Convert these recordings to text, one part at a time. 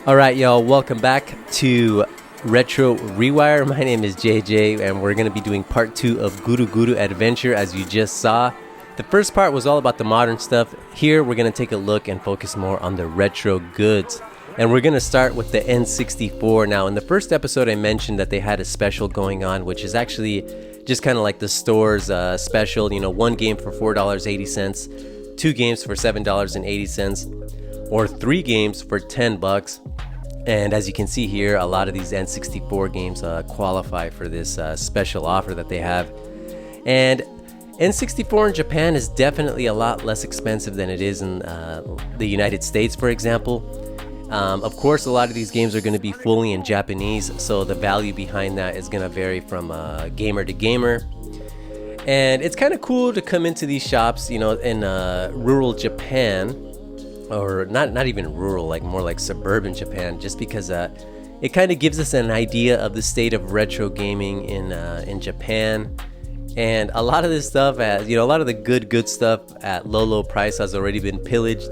Alright, y'all, welcome back to Retro ReWire. My name is JJ, and we're going to be doing part 2 of Guruguru Adventure, as you just saw. The first part was all about the modern stuff. Here, we're going to take a look and focus more on the retro goods. And we're going to start with the N64. Now, in the first episode, I mentioned that they had a special going on, which is actually just kind of like the store's special. You know, one game for $4.80, 2 games for $7.80, or 3 games for $10. And as you can see here, a lot of these N64 games qualify for this special offer that they have. And N64 in Japan is definitely a lot less expensive than it is in the United States, for example. Of course, a lot of these games are going to be fully in Japanese, so the value behind that is going to vary from gamer to gamer. And it's kind of cool to come into these shops, you know, in rural Japan. Or not even rural, like more like suburban Japan, just because it kind of gives us an idea of the state of retro gaming in Japan. And a lot of this stuff, a lot of the good stuff at low price has already been pillaged,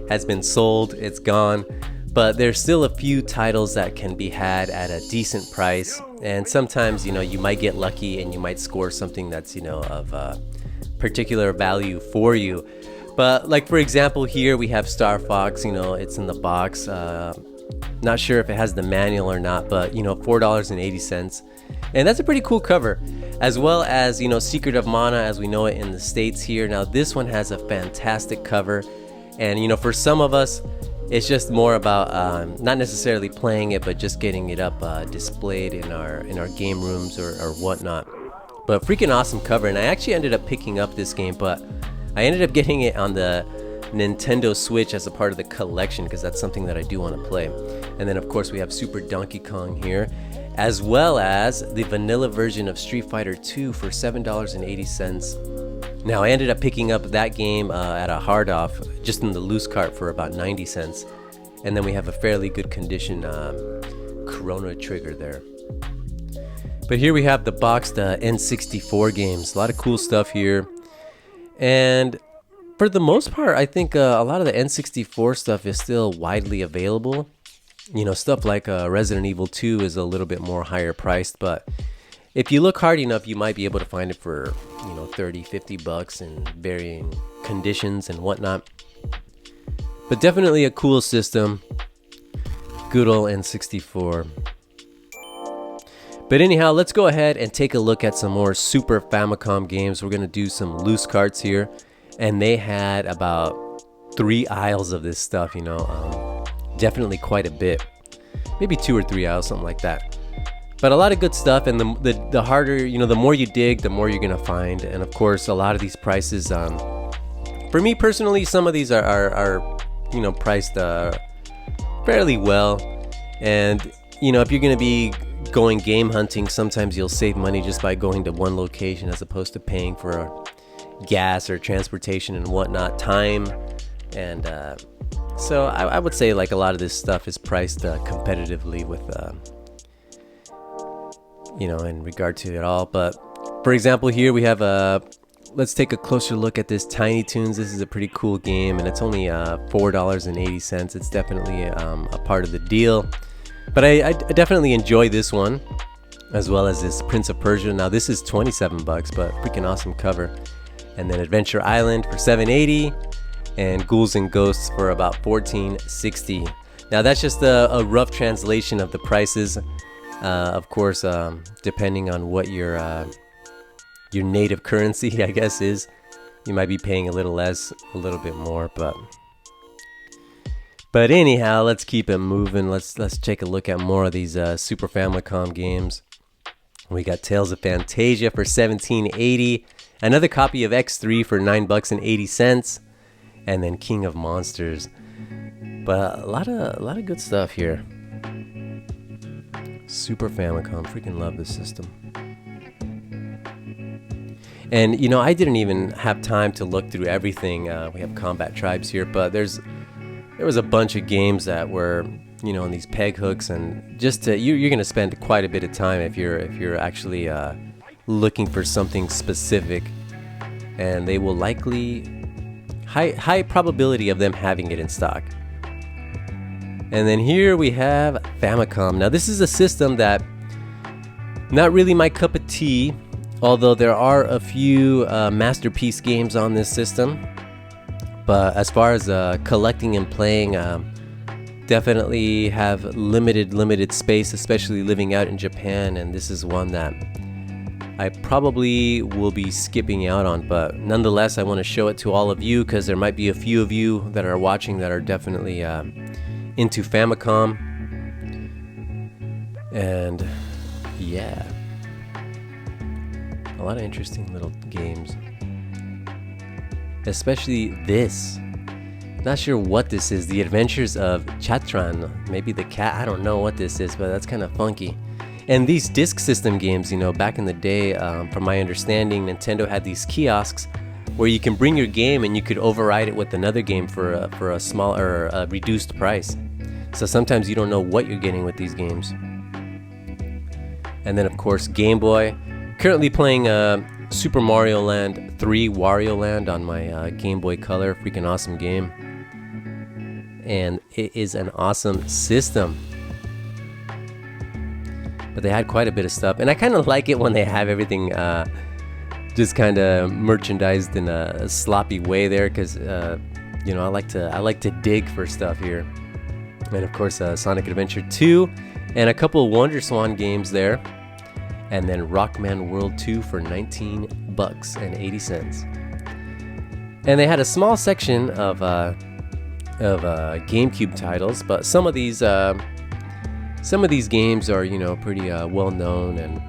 has been sold, it's gone. But there's still a few titles that can be had at a decent price. And sometimes, you know, you might get lucky and you might score something that's, you know, of particular value for you. But like, for example, here we have Star Fox, you know, it's in the box. Not sure if it has the manual or not, but, you know, $4.80. And that's a pretty cool cover. As well as, you know, Secret of Mana as we know it in the States here. Now, this one has a fantastic cover. And, you know, for some of us, it's just more about not necessarily playing it, but just getting it up displayed in our game rooms or whatnot. But freaking awesome cover. And I actually ended up picking up this game, but I ended up getting it on the Nintendo Switch as a part of the collection because that's something that I do want to play. And then of course we have Super Donkey Kong here, as well as the vanilla version of Street Fighter 2 for $7.80. Now I ended up picking up that game at a hard off, just in the loose cart for about 90 cents. And then we have a fairly good condition Chrono Trigger there. But here we have the boxed N64 games. A lot of cool stuff here. And for the most part, I think a lot of the N64 stuff is still widely available. You know, stuff like Resident Evil 2 is a little bit more higher priced, but if you look hard enough, you might be able to find it for, you know, $30-50 in varying conditions and whatnot. But definitely a cool system. Good old N64. But anyhow, let's go ahead and take a look at some more Super Famicom games. We're going to do some loose carts here. And they had about 3 aisles of this stuff, you know. Definitely quite a bit. Maybe 2 or 3 aisles, something like that. But a lot of good stuff. And the harder, you know, the more you dig, the more you're going to find. And of course, a lot of these prices, for me personally, some of these are you know, priced fairly well. And, you know, if you're going to be going game hunting, sometimes you'll save money just by going to one location as opposed to paying for gas or transportation and whatnot, time. And so I would say like a lot of this stuff is priced competitively with you know, in regard to it all. But for example, here we have let's take a closer look at this Tiny Toons. This is a pretty cool game, and it's only $4.80. It's definitely a part of the deal. But I definitely enjoy this one, as well as this Prince of Persia. Now this is $27, but freaking awesome cover. And then Adventure Island for $7.80, and Ghouls and Ghosts for about $14.60. Now that's just a rough translation of the prices. Of course, depending on what your native currency, I guess, is, you might be paying a little less, a little bit more, But anyhow, let's keep it moving. Let's take a look at more of these Super Famicom games. We got Tales of Fantasia for $17.80, another copy of X3 for $9.80, and then King of Monsters. But a lot of good stuff here. Super Famicom, freaking love this system. And you know, I didn't even have time to look through everything. We have Combat Tribes here, but there was a bunch of games that were, you know, on these peg hooks, and just you're going to spend quite a bit of time if you're actually looking for something specific, and they will likely high probability of them having it in stock. And then here we have Famicom. Now this is a system that not really my cup of tea, although there are a few masterpiece games on this system. But as far as collecting and playing, definitely have limited space, especially living out in Japan, and this is one that I probably will be skipping out on. But nonetheless, I want to show it to all of you because there might be a few of you that are watching that are definitely into Famicom. And yeah, a lot of interesting little games, especially this. Not sure what this is. The Adventures of Saturn, maybe the cat. I don't know what this is, but that's kind of funky. And these disc system games, you know, back in the day, from my understanding, Nintendo had these kiosks where you can bring your game and you could override it with another game for a small or a reduced price. So sometimes you don't know what you're getting with these games. And then of course Game Boy. Currently playing Super Mario Land 3 Wario Land on my Game Boy Color. Freaking awesome game. And it is an awesome system. But they had quite a bit of stuff, and I kind of like it when they have everything just kind of merchandised in a sloppy way there, because you know, I like to dig for stuff here. And of course Sonic Adventure 2 and a couple of Wonder Swan games there, and then Rockman World 2 for $19.80. And they had a small section of GameCube titles, but some of these games are, you know, pretty well known, and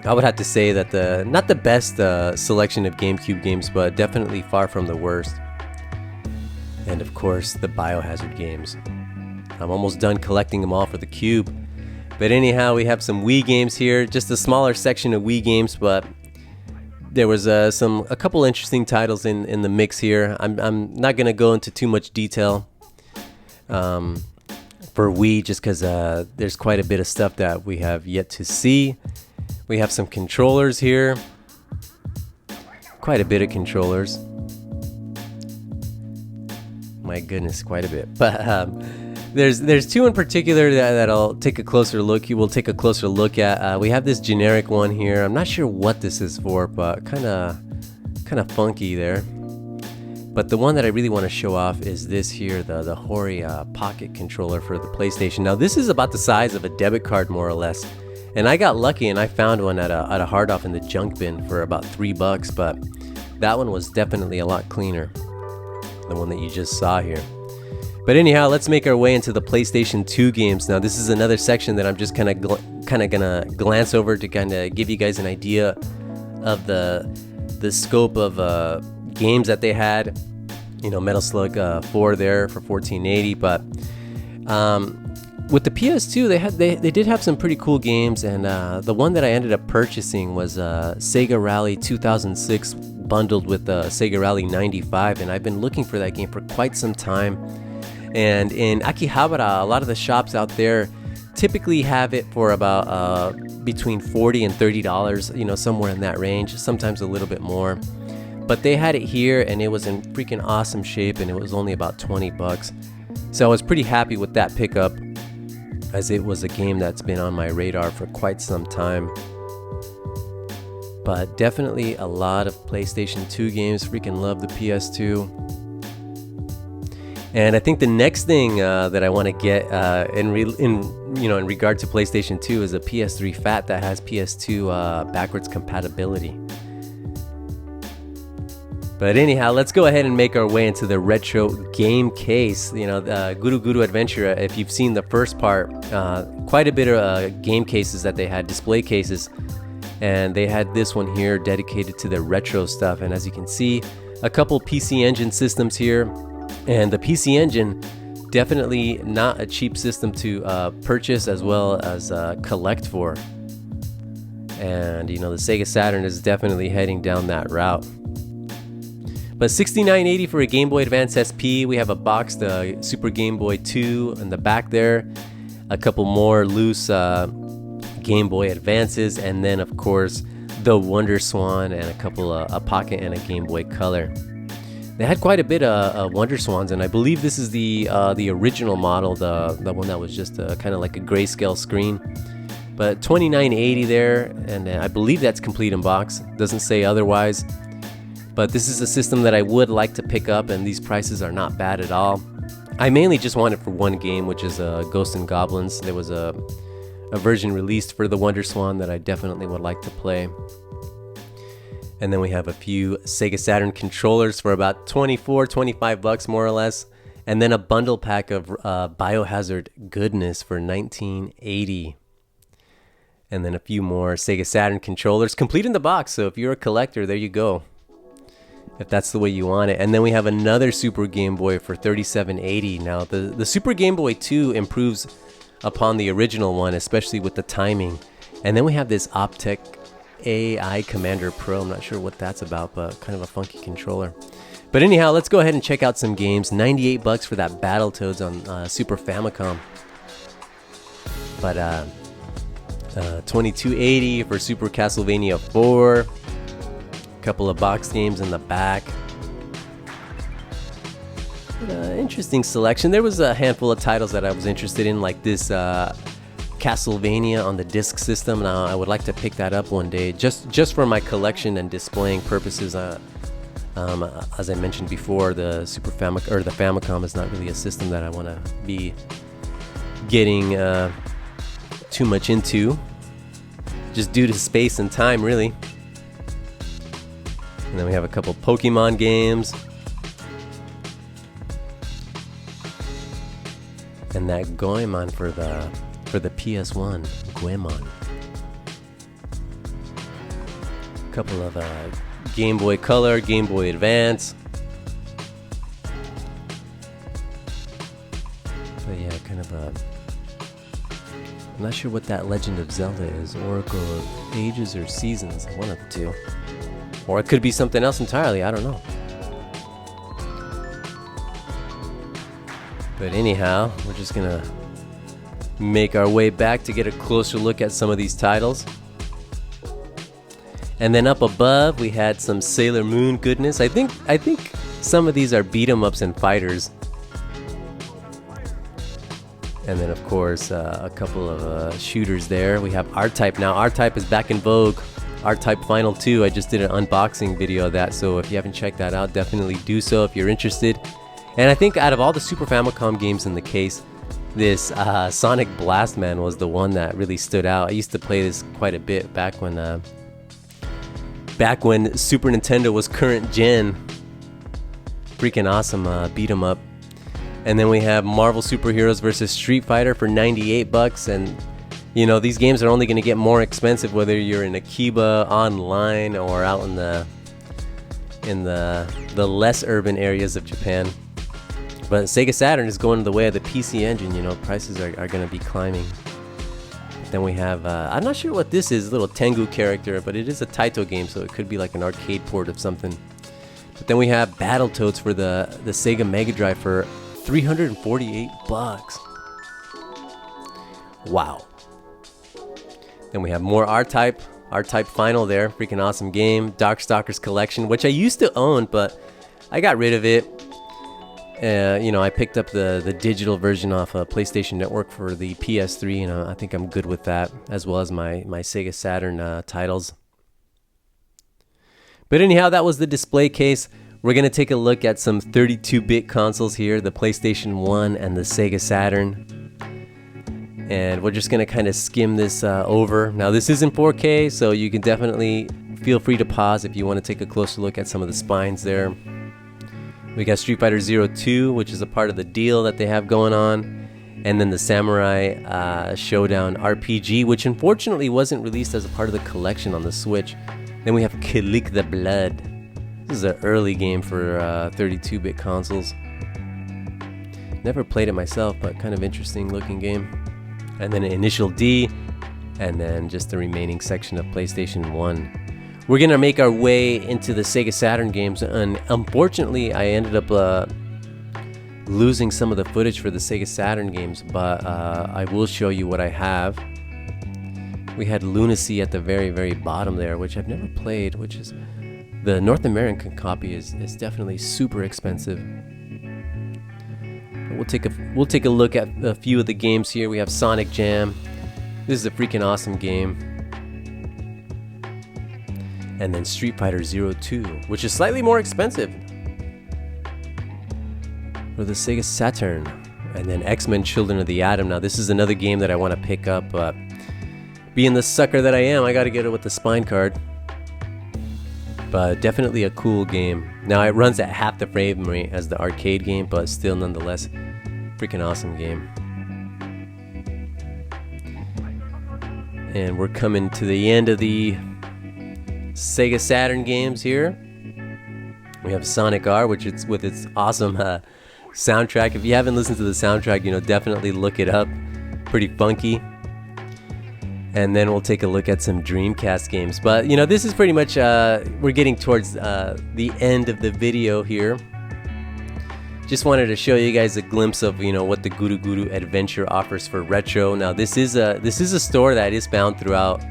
I would have to say that not the best selection of GameCube games, but definitely far from the worst. And of course the Biohazard games. I'm almost done collecting them all for the Cube. But anyhow, we have some Wii games here, just a smaller section of Wii games, but there was a couple interesting titles in the mix here. I'm not gonna go into too much detail for Wii, just because there's quite a bit of stuff that we have yet to see. We have some controllers here, quite a bit of controllers. My goodness, quite a bit. But there's two in particular that I'll take a closer look. You will take a closer look at. We have this generic one here. I'm not sure what this is for, but kind of funky there. But the one that I really want to show off is this here, the Hori Pocket controller for the PlayStation. Now this is about the size of a debit card, more or less. And I got lucky and I found one at a hard off in the junk bin for about $3, but that one was definitely a lot cleaner, the one that you just saw here. But anyhow, let's make our way into the PlayStation 2 games. Now this is another section that I'm just kind of gonna glance over to kind of give you guys an idea of the scope of games that they had. You know, Metal Slug 4 there for $14.80, but with the PS2 they did have some pretty cool games, and the one that I ended up purchasing was Sega Rally 2006 bundled with Sega Rally 95, and I've been looking for that game for quite some time. And in Akihabara, a lot of the shops out there typically have it for about between $40 and $30, you know, somewhere in that range, sometimes a little bit more. But they had it here and it was in freaking awesome shape, and it was only about $20. So I was pretty happy with that pickup, as it was a game that's been on my radar for quite some time. But definitely a lot of PlayStation 2 games. Freaking love the PS2. And I think the next thing that I want to get in regard to PlayStation 2 is a PS3 Fat that has PS2 backwards compatibility. But anyhow, let's go ahead and make our way into the retro game case. You know, Guruguru Adventure, if you've seen the first part, quite a bit of game cases that they had, display cases. And they had this one here dedicated to the retro stuff. And as you can see, a couple PC Engine systems here. And the PC Engine, definitely not a cheap system to purchase as well as collect for. And you know, the Sega Saturn is definitely heading down that route. But $69.80 for a Game Boy Advance SP. We have a boxed Super Game Boy 2 in the back there. A couple more loose Game Boy Advances, and then of course the Wonder Swan and a couple a Pocket and a Game Boy Color. They had quite a bit of Wonder Swans, and I believe this is the original model, the one that was just kind of like a grayscale screen. But $29.80 there, and I believe that's complete in box. Doesn't say otherwise. But this is a system that I would like to pick up, and these prices are not bad at all. I mainly just want it for one game, which is Ghosts and Goblins. There was a version released for the Wonder Swan that I definitely would like to play. And then we have a few Sega Saturn controllers for about 25 bucks more or less. And then a bundle pack of Biohazard goodness for $19.80. And then a few more Sega Saturn controllers complete in the box. So if you're a collector, there you go, if that's the way you want it. And then we have another Super Game Boy for $37.80. Now the Super Game Boy 2 improves upon the original one, especially with the timing. And then we have this Optec AI Commander Pro. I'm not sure what that's about, but kind of a funky controller. But anyhow, let's go ahead and check out some games. 98 bucks for that Battletoads on Super Famicom. But $22.80 for Super Castlevania 4. A couple of box games in the back. Interesting selection. There was a handful of titles that I was interested in, like this Castlevania on the disc system. Now I would like to pick that up one day, just for my collection and displaying purposes. As I mentioned before, the Super Famicom or the Famicom is not really a system that I want to be getting too much into, just due to space and time, really. And then we have a couple Pokemon games. And that Goemon for the PS1, Goemon. A couple of Game Boy Color, Game Boy Advance. But yeah, kind of a... I'm not sure what that Legend of Zelda is. Oracle of Ages or Seasons, one of the two. Or it could be something else entirely, I don't know. But anyhow, we're just gonna make our way back to get a closer look at some of these titles. And then up above, we had some Sailor Moon goodness. I think some of these are beat 'em ups and fighters. And then of course, a couple of shooters there. We have R-Type now. R-Type is back in vogue. R-Type Final 2. I just did an unboxing video of that, so if you haven't checked that out, definitely do so if you're interested. And I think out of all the Super Famicom games in the case, this Sonic Blast Man was the one that really stood out. I used to play this quite a bit back when Super Nintendo was current gen. Freaking awesome beat 'em up. And then we have Marvel Superheroes vs. Street Fighter for 98 bucks. And you know, these games are only going to get more expensive whether you're in Akiba, online, or out in the less urban areas of Japan. But Sega Saturn is going the way of the PC Engine. You know, prices are going to be climbing. Then we have, I'm not sure what this is, a little Tengu character, but it is a Taito game, so it could be like an arcade port of something. But then we have Battletoads for the Sega Mega Drive for 348 bucks. Wow. Then we have more R-Type Final there, freaking awesome game. Darkstalkers Collection, which I used to own, but I got rid of it. You know, I picked up the digital version off a PlayStation Network for the PS3, and I think I'm good with that, as well as my Sega Saturn titles. But anyhow, that was the display case. We're going to take a look at some 32-bit consoles here, the PlayStation 1 and the Sega Saturn. And we're just going to kind of skim this over. Now, this isn't 4K, so you can definitely feel free to pause if you want to take a closer look at some of the spines there. We got Street Fighter 02, which is a part of the deal that they have going on. And then the Samurai Showdown RPG, which unfortunately wasn't released as a part of the collection on the Switch. Then we have Kilik the Blood. This is an early game for 32-bit consoles. Never played it myself, but kind of interesting looking game. And then Initial D, and then just the remaining section of PlayStation 1. We're going to make our way into the Sega Saturn games, and unfortunately I ended up losing some of the footage for the Sega Saturn games, but I will show you what I have. We had Lunacy at the very, very bottom there, which I've never played, which is The North American copy is definitely super expensive. We'll take a look at a few of the games here. We have Sonic Jam. This is a freaking awesome game. And then Street Fighter 02, which is slightly more expensive, for the Sega Saturn. And then X-Men Children of the Atom. Now this is another game that I want to pick up. Being the sucker that I am, I got to get it with the spine card. But definitely a cool game. Now it runs at half the frame rate as the arcade game, but still nonetheless, freaking awesome game. And we're coming to the end of the Sega Saturn games here. We have Sonic R, which is with its awesome soundtrack. If you haven't listened to the soundtrack, definitely look it up. Pretty funky. And then we'll take a look at some Dreamcast games. But this is pretty much we're getting towards the end of the video here. Just wanted to show you guys a glimpse of what the Guruguru Adventure offers for retro. Now this is a store that is found throughout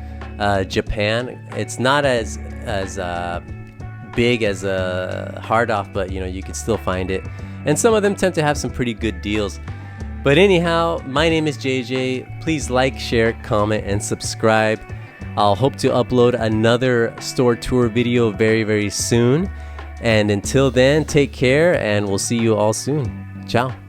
Japan. It's not as big as a hard off, but you can still find it. And some of them tend to have some pretty good deals. But anyhow, my name is JJ. Please like, share, comment, and subscribe. I'll hope to upload another store tour video very, very soon. And until then, take care, and we'll see you all soon. Ciao.